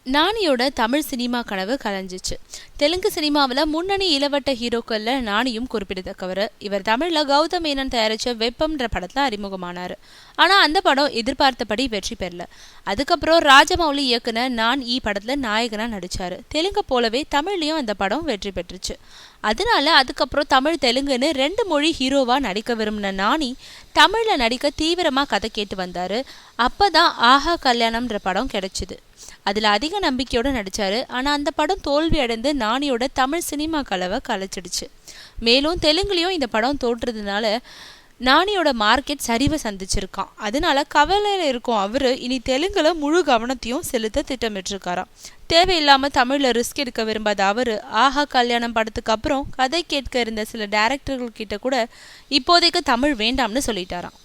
நானியோட Tamil cinema கனவு கலைஞ்சிச்சு. தெலுங்கு சினிமாவில் முன்னணி இளவட்ட ஹீரோக்கள்ல நானியும் குறிப்பிடத்தக்கவர். இவர் தமிழில் கௌதம் மேனன் தயாரித்த வெப்பம்ன்ற படத்தில் அறிமுகமானார். ஆனால் அந்த படம் எதிர்பார்த்தபடி வெற்றி பெறல. அதுக்கப்புறம் ராஜமௌலி இயக்குன நான் படத்தில் நாயகனாக நடித்தார். தெலுங்கு போலவே தமிழ்லையும் அந்த படம் வெற்றி பெற்றுச்சு. அதனால அதுக்கப்புறம் தமிழ் தெலுங்குன்னு 2 மொழி ஹீரோவாக நடிக்க விரும்பின நானி தமிழில் நடிக்க தீவிரமாக கதை கேட்டு வந்தார். அப்போ தான் ஆஹா கல்யாணம்ன்ற படம் கிடைச்சிது. அதில் அதிக நம்பிக்கையோடு நடித்தார். ஆனால் அந்த படம் தோல்வி அடைந்து நானியோட தமிழ் சினிமா கலவை கலைச்சிடுச்சு. மேலும் தெலுங்குலேயும் இந்த படம் தோற்றதுனால நானியோட மார்க்கெட் சரிவை சந்திச்சிருக்கான். அதனால கவலையில் இருக்கும் அவர் இனி தெலுங்குல முழு கவனத்தையும் செலுத்த திட்டமிட்டிருக்காராம். தேவையில்லாமல் தமிழில் ரிஸ்க் எடுக்க விரும்பாத அவர் ஆஹா கல்யாணம் படத்துக்கு அப்புறம் கதை கேட்க இருந்த சில டைரக்டர்கள் கிட்ட கூட இப்போதைக்கு தமிழ் வேண்டாம்னு சொல்லிட்டாராம்.